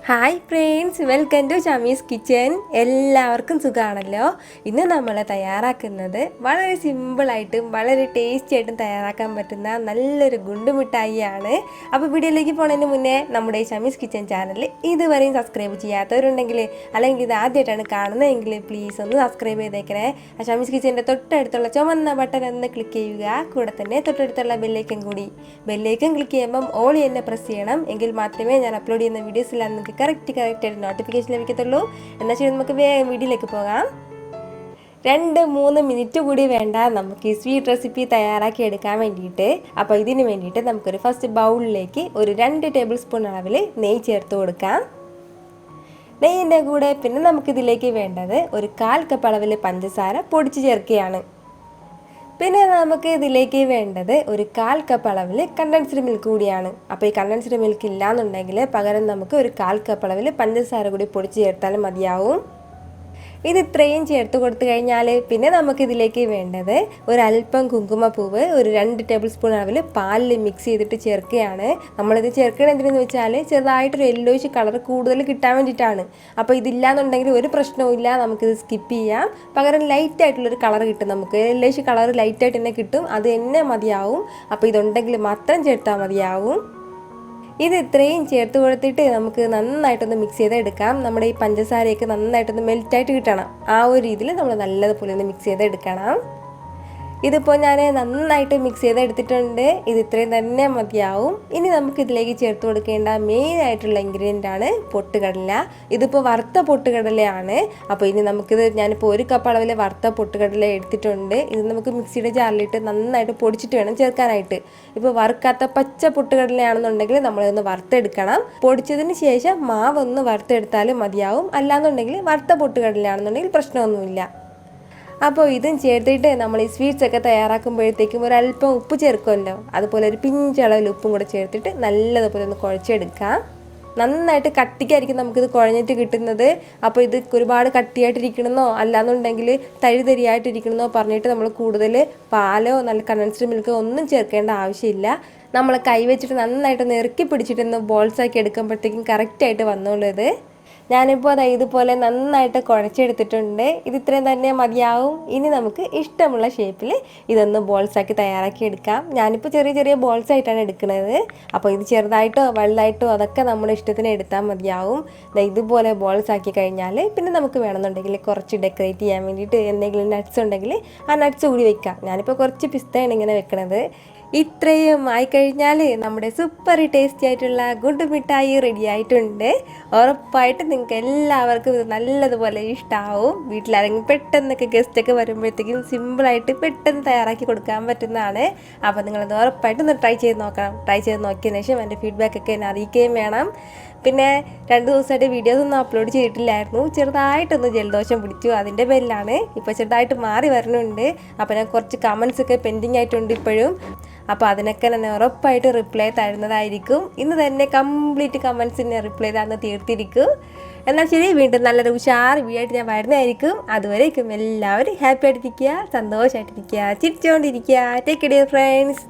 Hi friends, welcome to Shamees kitchen. എല്ലാവർക്കും സുഖമാണല്ലോ. ഇന്ന് നമ്മൾ തയ്യാറാക്കുന്നത് വളരെ സിമ്പിളായിട്ടും വളരെ ടേസ്റ്റി ആയിട്ടും തയ്യാറാക്കാൻ പറ്റുന്ന നല്ലൊരു ഗുണ്ടു മിഠായിയാണ്. അപ്പോൾ വീഡിയോയിലേക്ക് പോകുന്നതിന് മുന്നേ നമ്മുടെ ഷമീസ് കിച്ചൻ ചാനൽ ഇതുവരെയും സബ്സ്ക്രൈബ് ചെയ്യാത്തവരുണ്ടെങ്കിൽ അല്ലെങ്കിൽ ഇത് ആദ്യമായിട്ടാണ് കാണുന്നതെങ്കിൽ പ്ലീസ് ഒന്ന് സബ്സ്ക്രൈബ് ചെയ്തേക്കണേ. ഷമീസ് കിച്ചൻ്റെ തൊട്ടടുത്തുള്ള ചുവന്ന ബട്ടൺ ഒന്ന് ക്ലിക്ക് ചെയ്യുക. കൂടെ തന്നെ തൊട്ടടുത്തുള്ള ബെല്ലൈക്കൻ ക്ലിക്ക് ചെയ്യുമ്പം ഓൾ തന്നെ പ്രസ് ചെയ്യണം. എങ്കിൽ മാത്രമേ ഞാൻ അപ്ലോഡ് ചെയ്യുന്ന വീഡിയോസിൽ നിങ്ങൾക്ക് കറക്റ്റ് നോട്ടിഫിക്കേഷൻ ലഭിക്കത്തുള്ളൂ. എന്നാൽ ശരി, നമുക്ക് വേഗം വീഡിയോയിലേക്ക് പോകാം. 2-3 മിനിറ്റ് കൂടി വേണ്ട നമുക്ക് ഈ സ്വീറ്റ് റെസിപ്പി തയ്യാറാക്കി എടുക്കാൻ വേണ്ടിയിട്ട്. അപ്പോൾ ഇതിന് വേണ്ടിയിട്ട് നമുക്കൊരു ഫസ്റ്റ് ബൗളിലേക്ക് ഒരു 2 ടേബിൾ സ്പൂൺ അളവിൽ നെയ്യ് ചേർത്ത് കൊടുക്കാം. നെയ്യിൻ്റെ കൂടെ പിന്നെ നമുക്കിതിലേക്ക് വേണ്ടത് ഒരു 1/4 കപ്പ് അളവിൽ പഞ്ചസാര പൊടിച്ച് ചേർക്കുകയാണ്. പിന്നെ നമുക്ക് ഇതിലേക്ക് വേണ്ടത് ഒരു 1/4 കപ്പ് അളവിൽ കണ്ടൻസ്ഡ് മിൽക്ക് കൂടിയാണ്. അപ്പോൾ ഈ കണ്ടൻസ്ഡ് മിൽക്ക് ഇല്ലാന്നുണ്ടെങ്കിൽ പകരം നമുക്ക് ഒരു 1/4 കപ്പ് അളവിൽ പഞ്ചസാര കൂടി പൊടിച്ച് ചേർത്താലും മതിയാവും. ഇത് ഇത്രയും ചേർത്ത് കൊടുത്തു കഴിഞ്ഞാൽ പിന്നെ നമുക്കിതിലേക്ക് വേണ്ടത് ഒരല്പം കുങ്കുമപ്പൂവ് ഒരു 2 ടേബിൾ സ്പൂൺ അളവിൽ പാലിൽ മിക്സ് ചെയ്തിട്ട് ചേർക്കുകയാണ്. നമ്മളിത് ചേർക്കണത് എന്തിനെന്ന് വെച്ചാൽ ചെറുതായിട്ടൊരു യെല്ലോയിഷ് കളർ കൂടുതൽ കിട്ടാൻ വേണ്ടിയിട്ടാണ്. അപ്പോൾ ഇതില്ലാന്നുണ്ടെങ്കിൽ ഒരു പ്രശ്നവുമില്ല, നമുക്കിത് സ്കിപ്പ് ചെയ്യാം. പകരം ലൈറ്റായിട്ടുള്ളൊരു കളർ കിട്ടും, നമുക്ക് യെല്ലോയിഷ് കളർ ലൈറ്റായിട്ട് തന്നെ കിട്ടും, അത് തന്നെ മതിയാവും. അപ്പോൾ ഇതുണ്ടെങ്കിൽ മാത്രം ചേർത്താൽ മതിയാവും. ഇത് ഇത്രയും ചേർത്ത് കൊടുത്തിട്ട് നമുക്ക് നന്നായിട്ടൊന്ന് മിക്സ് ചെയ്തെടുക്കാം. നമ്മുടെ ഈ പഞ്ചസാരയൊക്കെ നന്നായിട്ടൊന്ന് മെൽറ്റായിട്ട് കിട്ടണം. ആ ഒരു രീതിയിൽ നമ്മൾ നല്ലതുപോലെ ഒന്ന് മിക്സ് ചെയ്തെടുക്കണം. ഇതിപ്പോൾ ഞാൻ നന്നായിട്ട് മിക്സ് ചെയ്തെടുത്തിട്ടുണ്ട്. ഇത് ഇത്രയും തന്നെ മതിയാവും. ഇനി നമുക്കിതിലേക്ക് ചേർത്ത് കൊടുക്കേണ്ട മെയിനായിട്ടുള്ള ഇൻഗ്രീഡിയൻ്റ് ആണ് പൊട്ടുകടല. ഇതിപ്പോൾ വറുത്ത പൊട്ടുകടലയാണ്. അപ്പോൾ ഇനി ഞാനിപ്പോൾ 1 കപ്പ് അളവിൽ വറുത്ത പൊട്ടുകടല എടുത്തിട്ടുണ്ട്. ഇത് നമുക്ക് മിക്സിയുടെ ജാറിലിട്ട് നന്നായിട്ട് പൊടിച്ചിട്ട് വേണം ചേർക്കാനായിട്ട്. ഇപ്പോൾ വറുക്കാത്ത പച്ച പൊട്ടുകടലയാണെന്നുണ്ടെങ്കിൽ നമ്മളതൊന്ന് വറുത്തെടുക്കണം. പൊടിച്ചതിന് ശേഷം മാവൊന്ന് വറുത്തെടുത്താലും മതിയാവും. അല്ലാന്നുണ്ടെങ്കിൽ വറുത്ത പൊട്ടുകടലയാണെന്നുണ്ടെങ്കിൽ പ്രശ്നമൊന്നുമില്ല. അപ്പോൾ ഇതും ചേർത്തിട്ട് നമ്മൾ ഈ സ്വീറ്റ്സൊക്കെ തയ്യാറാക്കുമ്പോഴത്തേക്കും ഒരല്പം ഉപ്പ് ചേർക്കുമല്ലോ, അതുപോലെ ഒരു പിഞ്ചളവിൽ ഉപ്പും കൂടെ ചേർത്തിട്ട് നല്ലതുപോലെ ഒന്ന് കുഴച്ചെടുക്കാം. നന്നായിട്ട് കട്ടിക്കായിരിക്കും നമുക്കിത് കുഴഞ്ഞിട്ട് കിട്ടുന്നത്. അപ്പോൾ ഇത് ഒരുപാട് കട്ടിയായിട്ടിരിക്കണമെന്നോ അല്ലാന്നുണ്ടെങ്കിൽ തരിതരിയായിട്ടിരിക്കണമെന്നോ പറഞ്ഞിട്ട് നമ്മൾ കൂടുതൽ പാലോ നല്ല കണ്ടൻസ്ഡ് മിൽക്കോ ഒന്നും ചേർക്കേണ്ട ആവശ്യമില്ല. നമ്മൾ കൈ വെച്ചിട്ട് നന്നായിട്ട് ഇറുക്കി പിടിച്ചിട്ടൊന്ന് ബോൾസാക്കി എടുക്കുമ്പോഴത്തേക്കും കറക്റ്റായിട്ട് വന്നോളൂ. ഞാനിപ്പോൾ അത് ഇതുപോലെ നന്നായിട്ട് കുഴച്ചെടുത്തിട്ടുണ്ട്. ഇത് ഇത്രയും തന്നെ മതിയാവും. ഇനി നമുക്ക് ഇഷ്ടമുള്ള ഷേപ്പിൽ ഇതൊന്ന് ബോൾസാക്കി തയ്യാറാക്കി എടുക്കാം. ഞാനിപ്പോൾ ചെറിയ ചെറിയ ബോൾസായിട്ടാണ് എടുക്കുന്നത്. അപ്പോൾ ഇത് ചെറുതായിട്ടോ വലുതായിട്ടോ അതൊക്കെ നമ്മുടെ ഇഷ്ടത്തിന് എടുത്താൽ മതിയാവും. ഇതുപോലെ ബോൾസാക്കി കഴിഞ്ഞാൽ പിന്നെ നമുക്ക് വേണമെന്നുണ്ടെങ്കിൽ കുറച്ച് ഡെക്കറേറ്റ് ചെയ്യാൻ വേണ്ടിയിട്ട് എന്തെങ്കിലും നട്ട്സ് ഉണ്ടെങ്കിൽ ആ നട്ട്സ് കൂടി വെക്കാം. ഞാനിപ്പോൾ കുറച്ച് പിസ്തയാണ് ഇങ്ങനെ വെക്കണത്. ഇത്രയും ആയിക്കഴിഞ്ഞാൽ നമ്മുടെ സൂപ്പർ ടേസ്റ്റി ആയിട്ടുള്ള ഗുണ്ടു മിഠായി റെഡി ആയിട്ടുണ്ട്. ഉറപ്പായിട്ട് നിങ്ങൾക്ക് എല്ലാവർക്കും ഇത് നല്ലതുപോലെ ഇഷ്ടമാവും. വീട്ടിലാരെങ്കിലും പെട്ടെന്നൊക്കെ ഗസ്റ്റൊക്കെ വരുമ്പോഴത്തേക്കും സിമ്പിളായിട്ട് പെട്ടെന്ന് തയ്യാറാക്കി കൊടുക്കാൻ പറ്റുന്നതാണ്. അപ്പോൾ നിങ്ങളത് ഉറപ്പായിട്ടൊന്ന് ട്രൈ ചെയ്ത് നോക്കണം. ട്രൈ ചെയ്ത് നോക്കിയതിന് ശേഷം എൻ്റെ ഫീഡ്ബാക്കൊക്കെ എന്നെ അറിയിക്കുകയും വേണം. പിന്നെ 2 ദിവസമായിട്ട് വീഡിയോസൊന്നും അപ്ലോഡ് ചെയ്തിട്ടില്ലായിരുന്നു. ചെറുതായിട്ടൊന്ന് ജലദോഷം പിടിച്ചു, അതിൻ്റെ പേരിലാണ്. ഇപ്പോൾ ചെറുതായിട്ട് മാറി വരുന്നുണ്ട്. അപ്പോൾ ഞാൻ കുറച്ച് കമൻസൊക്കെ പെൻഡിങ് ആയിട്ടുണ്ട് ഇപ്പോഴും. അപ്പോൾ അതിനൊക്കെ ഞാൻ ഉറപ്പായിട്ട് റിപ്ലൈ തരുന്നതായിരിക്കും. ഇന്ന് തന്നെ കംപ്ലീറ്റ് കമൻസിന് റിപ്ലൈ തന്ന് തീർത്തിരിക്കും. എന്നാൽ ശരി, വീണ്ടും നല്ലൊരു ഉഷാർ വീഡിയോ ആയിട്ട് ഞാൻ വരുന്നതായിരിക്കും. അതുവരേക്കും എല്ലാവരും ഹാപ്പി ആയിട്ടിരിക്കുക, സന്തോഷമായിട്ടിരിക്കുക, ചിരിച്ചുകൊണ്ടിരിക്കുക. Take care friends.